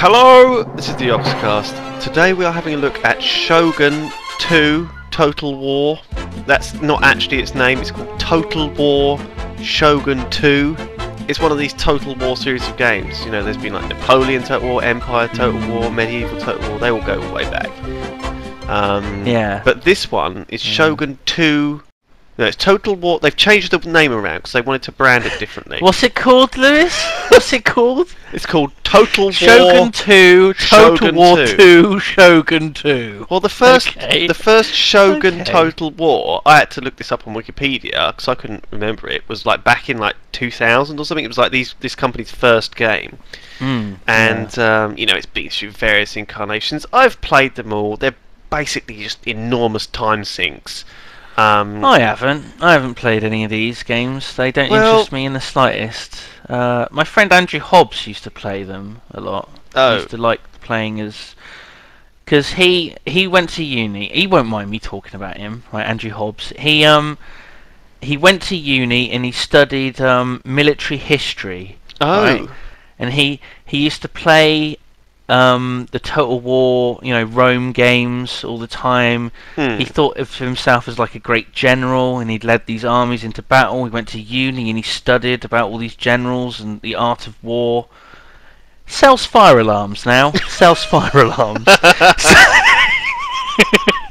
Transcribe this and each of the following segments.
Hello, this is the Yogscast. Today we are having a look at Shogun 2 Total War. That's not actually its name, it's called Total War Shogun 2. It's one of these Total War series of games. You know, there's been like Napoleon Total War, Empire Total War, Medieval Total War, they all go way back. Yeah. But this one is Shogun 2. No, it's Total War. They've changed the name around because they wanted to brand it differently. What's it called, Lewis? What's it called? It's called Total War Shogun 2, Total Shogun War 2. 2, Shogun 2. Well, the first Shogun Total War, I had to look this up on Wikipedia because I couldn't remember it. Was like back in like 2000 or something. It was like this company's first game, and you know, it's been through various incarnations. I've played them all. They're basically just enormous time sinks. I haven't played any of these games. They don't interest me in the slightest. My friend Andrew Hobbs used to play them a lot. He used to like playing as... Because he went to uni. He won't mind me talking about him, right, Andrew Hobbs. He went to uni and he studied military history. Right? And he used to play the Total War, you know, Rome games all the time. He thought of himself as like a great general, and he'd led these armies into battle. He went to uni and he studied about all these generals and the art of war. Sells fire alarms now. Sells fire alarms.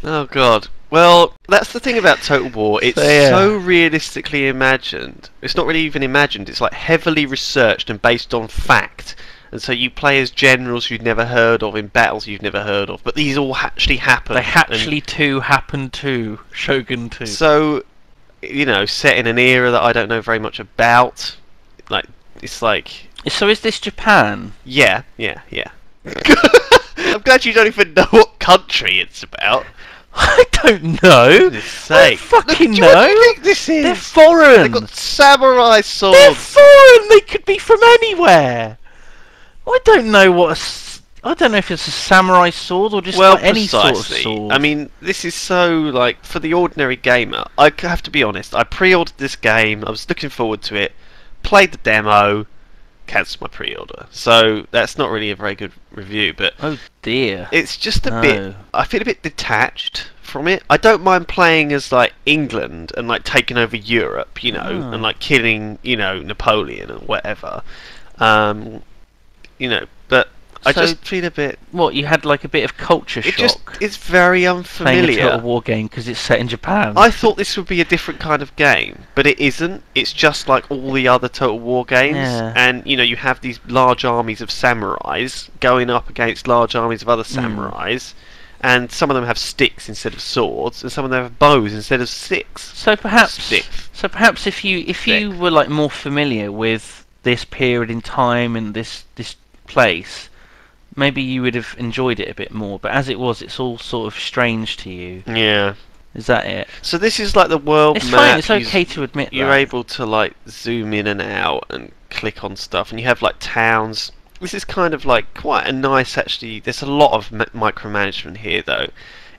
Oh god. Well, that's the thing about Total War. It's so realistically imagined. It's not really even imagined. It's like heavily researched and based on fact. And so you play as generals you've never heard of in battles you've never heard of, but these all actually happen. They actually happened to Shogun 2. So, you know, set in an era that I don't know very much about. Like, it's like... So is this Japan? Yeah. I'm glad you don't even know what country it's about. I don't know. I fucking know. What do you think this is? They're foreign. They've got samurai swords. They're foreign. They could be from anywhere. I don't know I don't know if it's a samurai sword or just like any sort of sword. I mean, this is so, like, for the ordinary gamer, I have to be honest, I pre-ordered this game, I was looking forward to it, played the demo, cancelled my pre-order. So, that's not really a very good review, but... Oh dear. It's just a bit... I feel a bit detached from it. I don't mind playing as, like, England and, like, taking over Europe, you know, and, like, killing, you know, Napoleon and whatever. You know, but I just feel a bit... What, you had like a bit of culture shock? It's very unfamiliar. Playing a Total War game because it's set in Japan. I thought this would be a different kind of game, but it isn't. It's just like all the other Total War games. Yeah. And, you know, you have these large armies of samurais going up against large armies of other samurais. And some of them have sticks instead of swords, and some of them have bows instead of sticks. So perhaps if you were like more familiar with this period in time and this place, maybe you would have enjoyed it a bit more, but as it was, it's all sort of strange to you. Yeah. Is that it? So this is like the world map. It's fine, it's okay to admit that. You're able to like zoom in and out and click on stuff, and you have like towns. This is kind of like quite a nice, actually, there's a lot of micromanagement here though.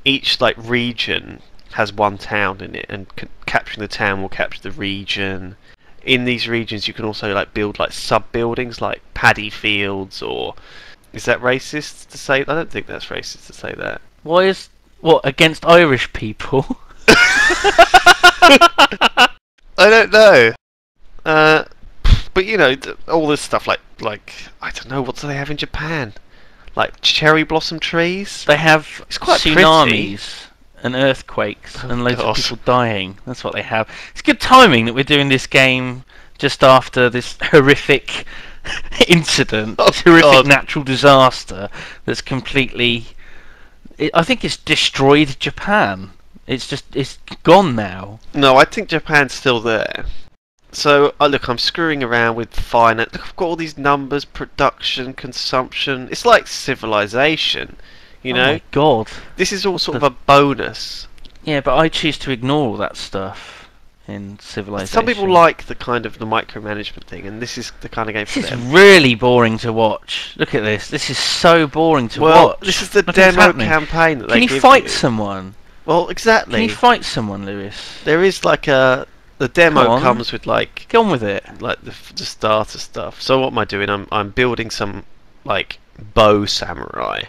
Each like region has one town in it, and capturing the town will capture the region. In these regions you can also like build like sub-buildings like paddy fields, or... Is that racist to say? I don't think that's racist to say that. What, against Irish people? I don't know. But you know, all this stuff like I don't know, what do they have in Japan? Like cherry blossom trees? They have it's quite tsunamis. Pretty. And earthquakes and loads of people dying. That's what they have. It's good timing that we're doing this game just after this horrific incident, this horrific natural disaster that's completely... I think it's destroyed Japan. It's gone now. No, I think Japan's still there. So, look, I'm screwing around with finance. Look, I've got all these numbers, production, consumption. It's like Civilization. You know? Oh my god. This is all sort of a bonus. Yeah, but I choose to ignore all that stuff in Civilization. Some people like the kind of the micromanagement thing, and this is the kind of game for them. This is really boring to watch. Look at this. This is so boring to watch. Well, this is the demo campaign that they give you. Can you fight someone? Well, exactly. Can you fight someone, Lewis? There is like a... The demo comes with like... Get on with it. Like the starter stuff. So what am I doing? I'm building some like bow samurai.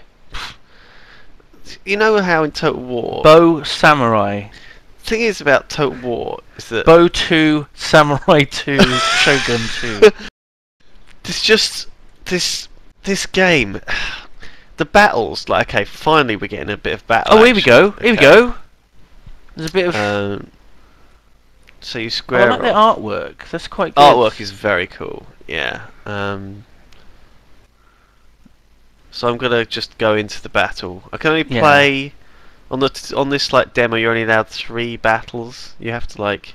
You know how in Total War... Bow Samurai. The thing is about Total War is that... Bow 2, Samurai 2, Shogun 2. This game... The battles, like, okay, finally we're getting a bit of battle Oh, here we go. Here we go. There's a bit of... so you square I like the artwork. That's quite good. Artwork is very cool, yeah. So I'm gonna just go into the battle. I can only play on this like demo. You're only allowed 3 battles. You have to like.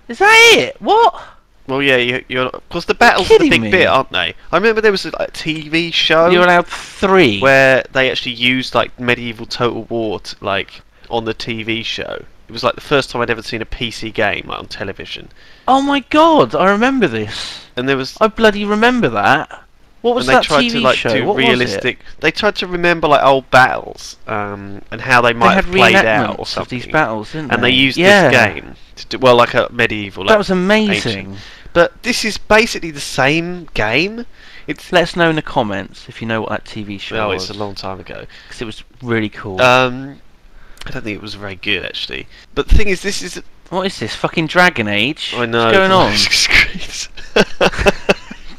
Is that it? What? Well, yeah, you're because the battles are the big bit, aren't they? I remember there was a TV show. You're allowed 3 where they actually used like medieval Total War like on the TV show. It was like the first time I'd ever seen a PC game like, on television. Oh my god, I remember this. And there was. I bloody remember that. What was that TV show? They tried to like do realistic. They tried to remember like old battles and how they might have played out or something. Of these battles, didn't they? And they used this game to do like a medieval. That was amazing. Ancient. But this is basically the same game. Let us know in the comments if you know what that TV show was. Oh, it's a long time ago. Because it was really cool. I don't think it was very good actually. But the thing is, this is. What is this? Fucking Dragon Age? I know. What's going on?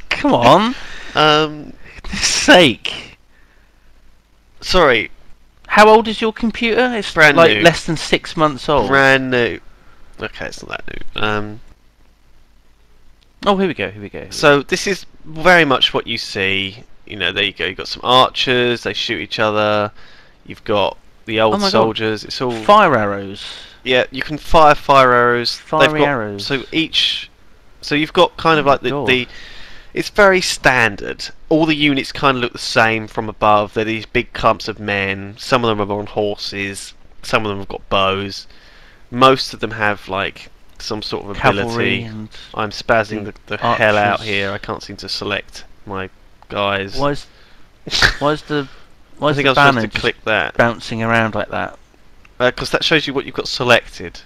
Come on. Goodness sake. Sorry. How old is your computer? It's brand like new. Less than 6 months old. Brand new. Okay, it's not that new. Oh, here we go. Here we go. So this is very much what you see. You know, there you go. You've got some archers. They shoot each other. You've got the old soldiers. God. It's all fire arrows. Yeah, you can fire arrows. Fiery arrows. So you've got kind of like the. It's very standard. All the units kind of look the same from above. They're these big clumps of men. Some of them are on horses. Some of them have got bows. Most of them have like some sort of ability. And I'm spazzing the hell out here. I can't seem to select my guys. Why is the I think I was supposed to click that. Bouncing around like that? Because that shows you what you've got selected.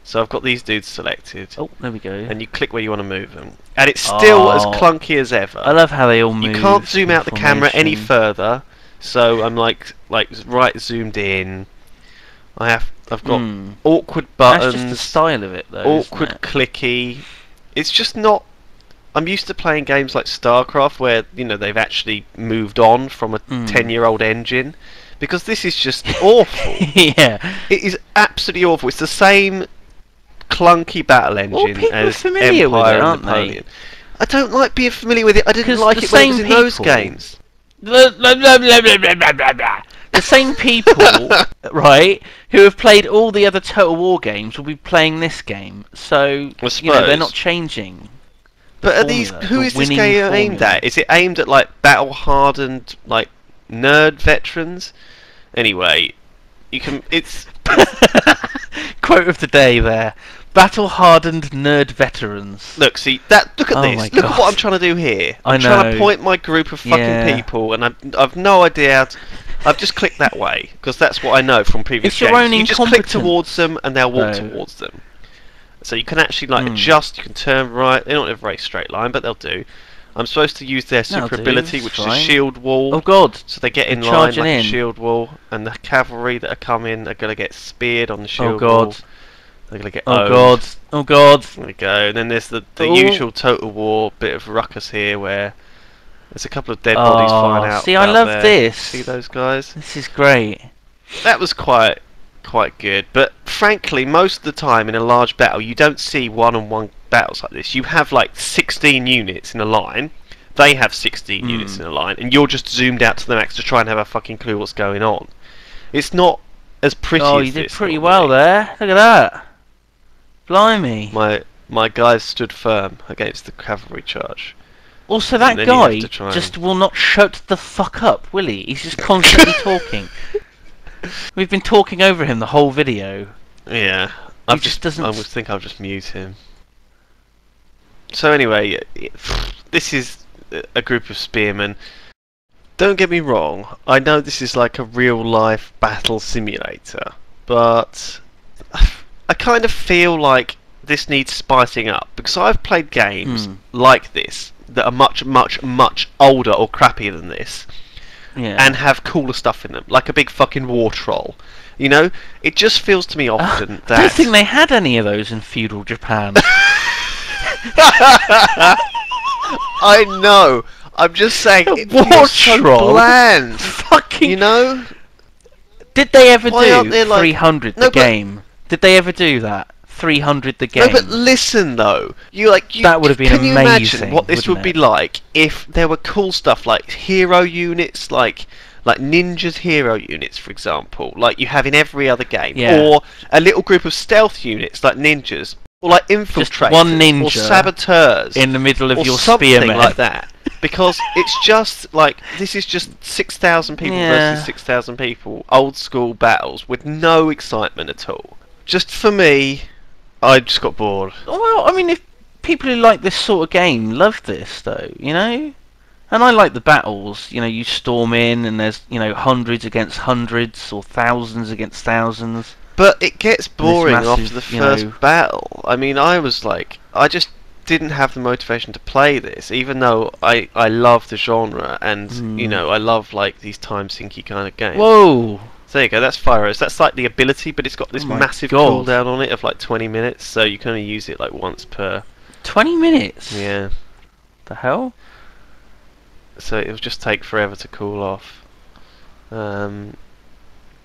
So I've got these dudes selected. Oh, there we go. And you click where you want to move them. And it's still as clunky as ever. I love how they all move. You can't zoom out the camera any further. So I'm like right zoomed in. I've got awkward buttons. That's just the style of it though. Awkward clicky. It's just not. I'm used to playing games like StarCraft where, you know, they've actually moved on from a 10-year-old engine. Because this is just awful. Yeah. It is absolutely awful. It's the same clunky battle engine as Empire and Napoleon. I don't like being familiar with it. I didn't like it when it was in those games. The same people, right, who have played all the other Total War games will be playing this game. So, you know, they're not changing. But are these? Who is this game aimed at? Is it aimed at like battle-hardened, like nerd veterans? Anyway, you can. It's quote of the day there. Battle-hardened nerd veterans. Look, see that. Look at this. Look at what I'm trying to do here. I'm trying to point my group of fucking people, and I've no idea how to. I've just clicked that way because that's what I know from previous games. You just click towards them, and they'll walk towards them. So you can actually like adjust. You can turn right. They're not in a very straight line, but they'll do. I'm supposed to use their super ability, which is a shield wall. Oh god! So they get in line like a shield wall, and the cavalry that are coming are going to get speared on the shield wall. They're going to get god! Oh god! There we go. And then there's the usual Total War bit of ruckus here, where there's a couple of dead bodies flying out. See, I love this. See those guys? This is great. That was quite good, but frankly, most of the time in a large battle, you don't see one-on-one battles like this. You have like 16 units in a line. They have 16 units in a line, and you're just zoomed out to the max to try and have a fucking clue what's going on. It's not as pretty as this. Oh, you did pretty well there. Look at that. Blimey. My guys stood firm against the cavalry charge. Also, that guy just will not shut the fuck up, will he? He's just constantly talking. We've been talking over him the whole video. Yeah. I think I'll just mute him. So anyway, this is a group of spearmen. Don't get me wrong, I know this is like a real life battle simulator, but I kind of feel like this needs spicing up, because I've played games like this that are much, much, much older or crappier than this, and have cooler stuff in them, like a big fucking war troll. You know, it just feels to me often that... I don't think they had any of those in feudal Japan. I know. I'm just saying, it war feels so troll? bland. Fucking... You know? Did they ever Why aren't do there, like... 300 the game? Did they ever do that? 300 the game? No, but listen though. That would have been can you amazing, imagine what this would be like if there were cool stuff like hero units, like ninjas hero units, for example, like you have in every other game, or a little group of stealth units like ninjas, or like infiltrators, just one ninja or saboteurs in the middle of or your something spearmen, like that. Because it's just like this is just 6,000 people versus 6,000 people, old school battles with no excitement at all. Just for me, I just got bored. Well, I mean, if people who like this sort of game love this, though, you know, and I like the battles. You know, you storm in, and there's hundreds against hundreds, or thousands against thousands. But it gets boring massive, after the first battle. I mean, I just didn't have the motivation to play this, even though I love the genre, and I love like these time sinky kind of games. Whoa. So there you go, that's Fire Arrows. That's like the ability, but it's got this massive cooldown on it of like 20 minutes, so you can only use it like once per... 20 minutes? Yeah. The hell? So it'll just take forever to cool off. The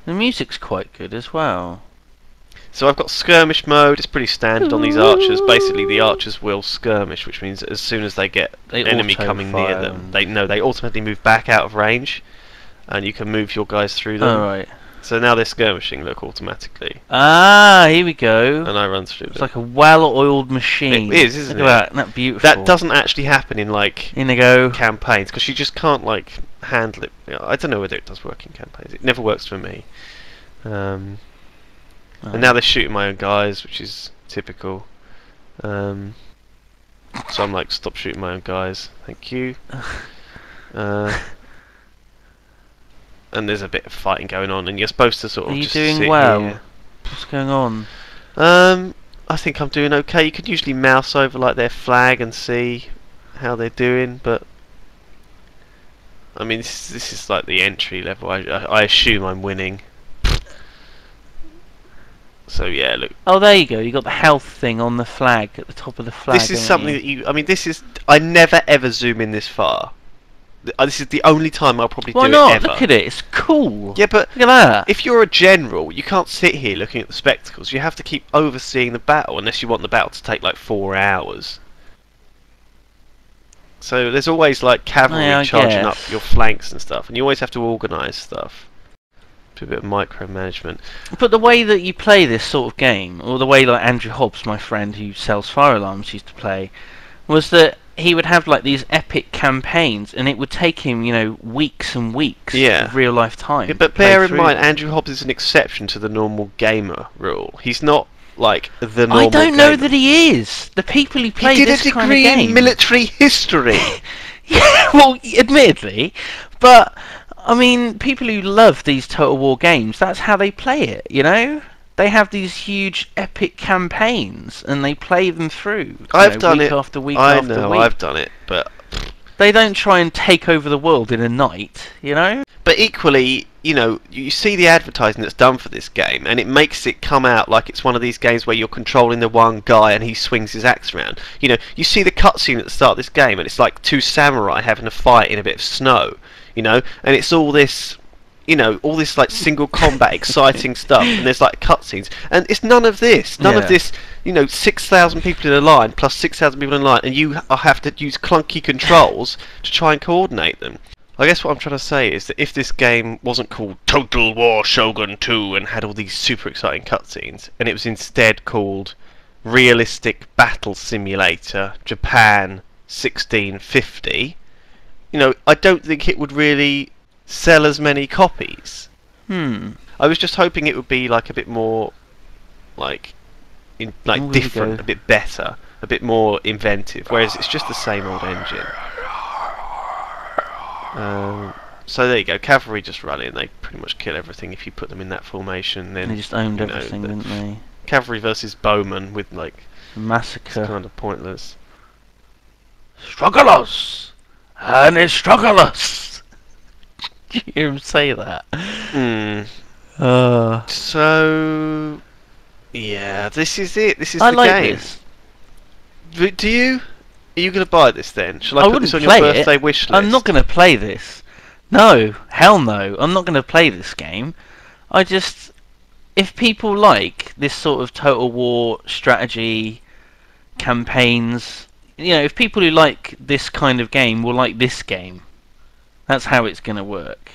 music's quite good as well. So I've got skirmish mode. It's pretty standard on these archers. Basically, the archers will skirmish, which means as soon as they get an enemy coming near them, they automatically move back out of range, and you can move your guys through them. Alright. So now they're skirmishing, look, automatically. Ah, here we go. And I run through them. It's like a well-oiled machine. It is, isn't it? Look at that, isn't that beautiful? That doesn't actually happen in, like, campaigns, because you just can't, like, handle it. I don't know whether it does work in campaigns. It never works for me. And now they're shooting my own guys, which is typical. So I'm like, stop shooting my own guys. Thank you. And there's a bit of fighting going on, and you're supposed to sort of just sit here. Are you doing well? What's going on? I think I'm doing okay. You can usually mouse over like their flag and see how they're doing, but I mean, this is like the entry level. I assume I'm winning. So yeah, look. Oh, there you go. You got the health thing on the flag at the top of the flag. This is something that you. I mean, this is. I never ever zoom in this far. This is the only time I'll probably do it ever. Look at it. It's cool. Yeah, but look at that. If you're a general, you can't sit here looking at the spectacles. You have to keep overseeing the battle, unless you want the battle to take like 4 hours. So there's always like cavalry charging up your flanks and stuff, and you always have to organise stuff. A bit of micromanagement. But the way that you play this sort of game, or the way like Andrew Hobbs, my friend who sells fire alarms, used to play, was that he would have like these epic campaigns, and it would take him, weeks and weeks of real life time. Yeah, but bear in mind, Andrew Hobbs is an exception to the normal gamer rule. He's not like the normal. I don't know that he is. The people who play this kind of game. He did a degree in military history. Yeah, well, admittedly, but I mean, people who love these Total War games, that's how they play it, They have these huge epic campaigns, and they play them through. I've done week it. After week after week. I know, I've done it, but they don't try and take over the world in a night, But equally, you see the advertising that's done for this game, and it makes it come out like it's one of these games where you're controlling the one guy and he swings his axe around. You see the cutscene at the start of this game, and it's like 2 samurai having a fight in a bit of snow, and it's all this. All this like single combat exciting stuff, and there's like cutscenes, and it's none of this. None of this, 6,000 people in a line plus 6,000 people in a line, and you have to use clunky controls to try and coordinate them. I guess what I'm trying to say is that if this game wasn't called Total War Shogun 2 and had all these super exciting cutscenes, and it was instead called Realistic Battle Simulator Japan 1650, I don't think it would really sell as many copies. I was just hoping it would be like a bit more different, a bit better, a bit more inventive, whereas it's just the same old engine. So there you go, cavalry just run in, they pretty much kill everything if you put them in that formation. Then they just owned everything, didn't they? Cavalry versus bowmen with massacre. It's kind of pointless. Strugglers! And it's strugglers! Did you hear him say that? Mm. Uh, So yeah, this is it. This is I the like game. this. Do you? Are you going to buy this then? Shall I put wouldn't this on your play birthday it. wish list? I'm not going to play this. No, hell no. I'm not going to play this game. I just, if people like this sort of Total War strategy campaigns, if people who like this kind of game will like this game, that's how it's going to work.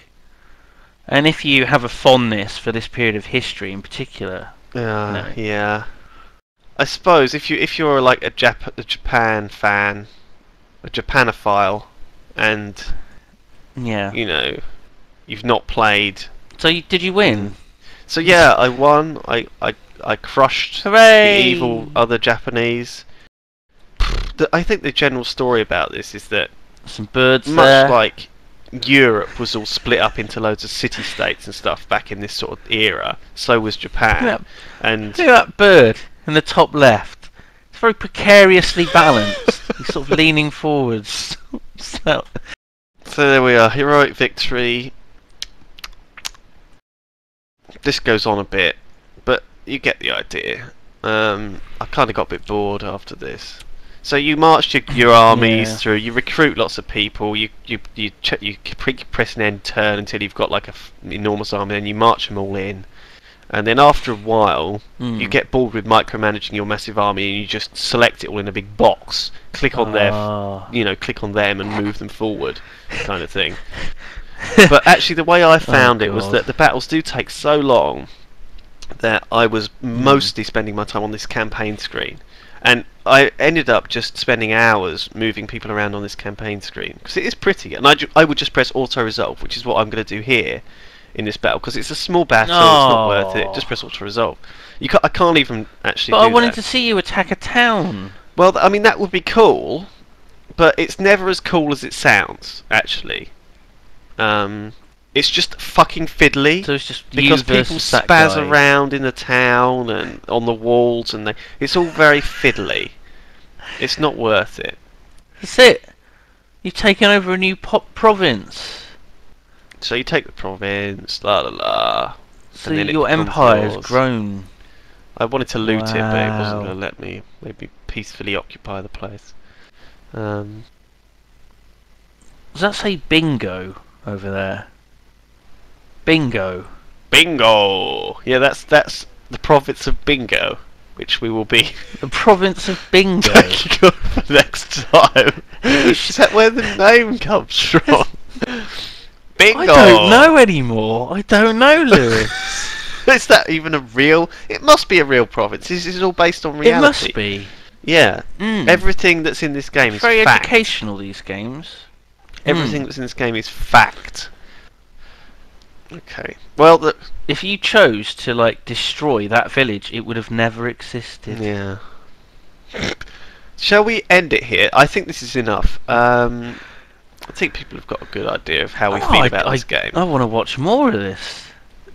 And if you have a fondness for this period of history in particular, yeah. I suppose if you're like a Japan fan, a Japanophile, and you've not played. So did you win? So yeah, I won. I crushed Hooray! the evil other Japanese. I think the general story about this is that some birds much there. like Europe was all split up into loads of city-states and stuff back in this sort of era, so was Japan. Look And at that bird in the top left. It's very precariously balanced. He's sort of leaning forwards. So there we are, heroic victory. This goes on a bit, but you get the idea. I kind of got a bit bored after this. So you march your armies through. You recruit lots of people. You press an end turn until you've got like an enormous army, and you march them all in. And then after a while, you get bored with micromanaging your massive army, and you just select it all in a big box. Click on click on them and move them forward, kind of thing. But actually, the way I found it was that the battles do take so long that I was mostly spending my time on this campaign screen. And I ended up just spending hours moving people around on this campaign screen because it is pretty. And I would just press auto resolve, which is what I'm going to do here in this battle because it's a small battle. It's not worth it. Just press auto resolve. I can't even actually. But I wanted to see you attack a town. Well, I mean that would be cool, but it's never as cool as it sounds. Actually, it's just fucking fiddly. So it's just because people spaz around in the town and on the walls, and it's all very fiddly. It's not worth it. That's it. You've taken over a new province. So you take the province, la la la. So your empire's grown. I wanted to loot it, but it wasn't going to let me. Maybe peacefully occupy the place. Does that say bingo over there? Bingo. Bingo! Yeah, that's the province of Bingo, which we will be. The province of Bingo. Taking over next time. Is that where the name comes from? Bingo! I don't know anymore. I don't know, Lewis. Is that even a real? It must be a real province. This is all based on reality. It must be. Yeah. Everything that's in this game is very fact. Educational, these games. Everything that's in this game is fact. Okay. Well, if you chose to destroy that village, it would have never existed. Yeah. Shall we end it here? I think this is enough. I think people have got a good idea of how we feel about this game. I want to watch more of this.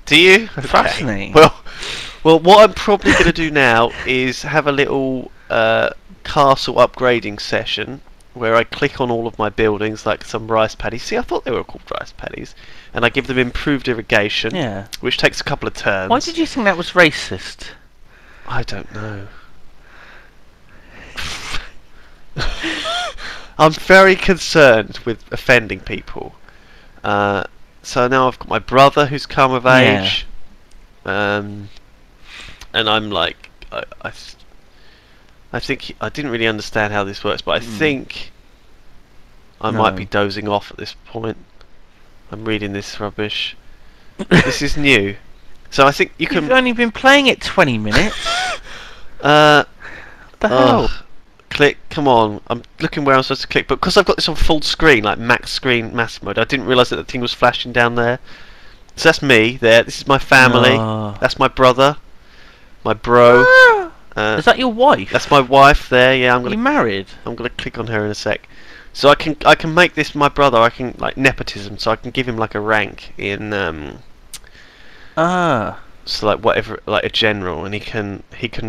Do you? Okay. Fascinating. Well, what I'm probably going to do now is have a little castle upgrading session where I click on all of my buildings like some rice paddies. See, I thought they were called rice paddies. And I give them improved irrigation, which takes a couple of turns. Why did you think that was racist? I don't know. I'm very concerned with offending people. So now I've got my brother who's come of age. And I'm like, I think I didn't really understand how this works, but I think I might be dozing off at this point. I'm reading this rubbish. This is new. So I think you can... You've only been playing it 20 minutes. What the hell? Click, come on. I'm looking where I'm supposed to click, but because I've got this on full screen, like max screen, massive mode, I didn't realise that the thing was flashing down there. So that's me there. This is my family. That's my brother. My bro. Is that your wife? That's my wife there, yeah. You married? I'm going to click on her in a sec. So I can make this my brother. I can nepotism. So I can give him like a rank in So whatever, a general, and he can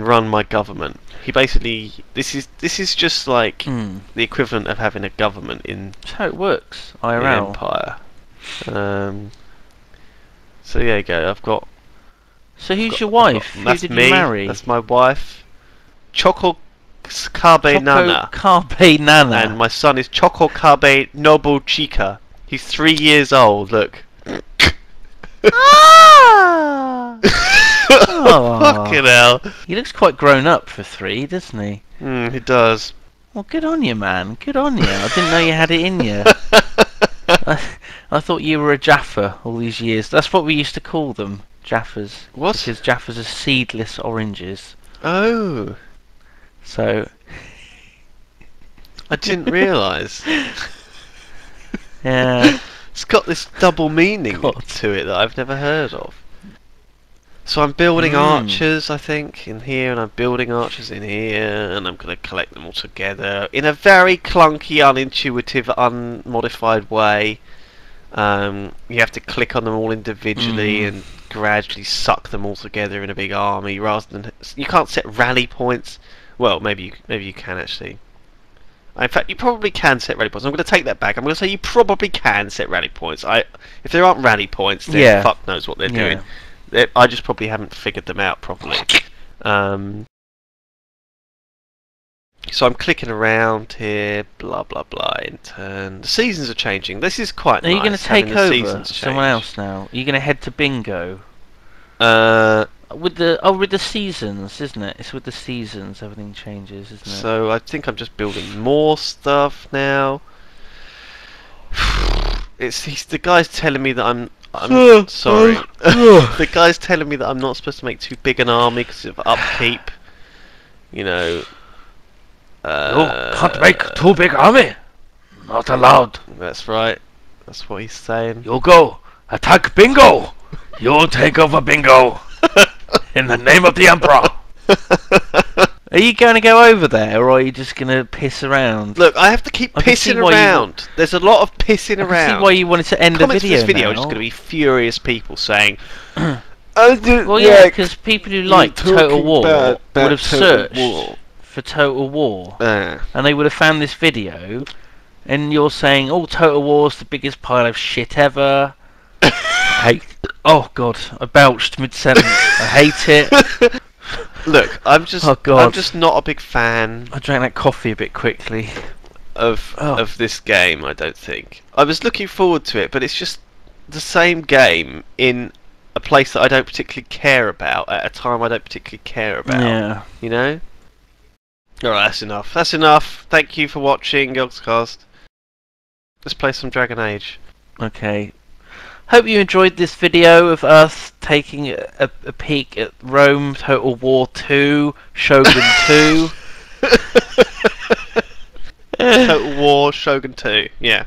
run my government. He basically this is just like the equivalent of having a government in. That's how it works. IRL. The Empire. So there you go. I've got. So who's your wife? Who That's did me. you marry? That's my wife. Choco Kabe Nana. Kabe Nana. And my son is Choco Kabe Nobu Chika. He's 3 years old. Look. Ah! Oh, fucking hell. He looks quite grown up for 3, doesn't he? He does. Well, good on you, man. Good on you. I didn't know you had it in you. I thought you were a Jaffa all these years. That's what we used to call them, Jaffas. What? Because Jaffas are seedless oranges. Oh. So... I didn't realise. Yeah. It's got this double meaning to it that I've never heard of. So I'm building archers, I think, in here, and I'm building archers in here, and I'm going to collect them all together in a very clunky, unintuitive, unmodified way. You have to click on them all individually and gradually suck them all together in a big army, rather than... You can't set rally points. Well, maybe you can, actually. In fact, you probably can set rally points. I'm going to take that back. I'm going to say you probably can set rally points. If there aren't rally points, then fuck knows what they're doing. I just probably haven't figured them out properly. So I'm clicking around here, blah blah blah, in turn. The seasons are changing. This is quite nice. Are you going to take over someone else now? Are you going to head to bingo? With the seasons, isn't it? It's with the seasons everything changes, isn't it? So I think I'm just building more stuff now. The guy's telling me that I'm sorry. The guy's telling me that I'm not supposed to make too big an army because of upkeep. You know. You can't make too big army. Not allowed. That's right. That's what he's saying. You go attack bingo. You take over bingo. In the name of the Emperor. Are you going to go over there, or are you just going to piss around? Look, I have to keep pissing around. There's a lot of pissing around. I can see why you wanted to end the video. Comments for this video are just going to be furious people saying, well, yeah, because people who like Total War would have searched for Total War, and they would have found this video, and you're saying, "Oh, Total War's the biggest pile of shit ever." Oh God, I belched mid-sentence. I hate it. Look, I'm just not a big fan. I drank that coffee a bit quickly. Of this game, I don't think. I was looking forward to it, but it's just the same game in a place that I don't particularly care about at a time I don't particularly care about. Yeah. You know? Alright, that's enough. That's enough. Thank you for watching Yogscast. Let's play some Dragon Age. Okay. Hope you enjoyed this video of us taking a peek at Rome, Total War 2, Shogun 2. Total War, Shogun 2, yeah.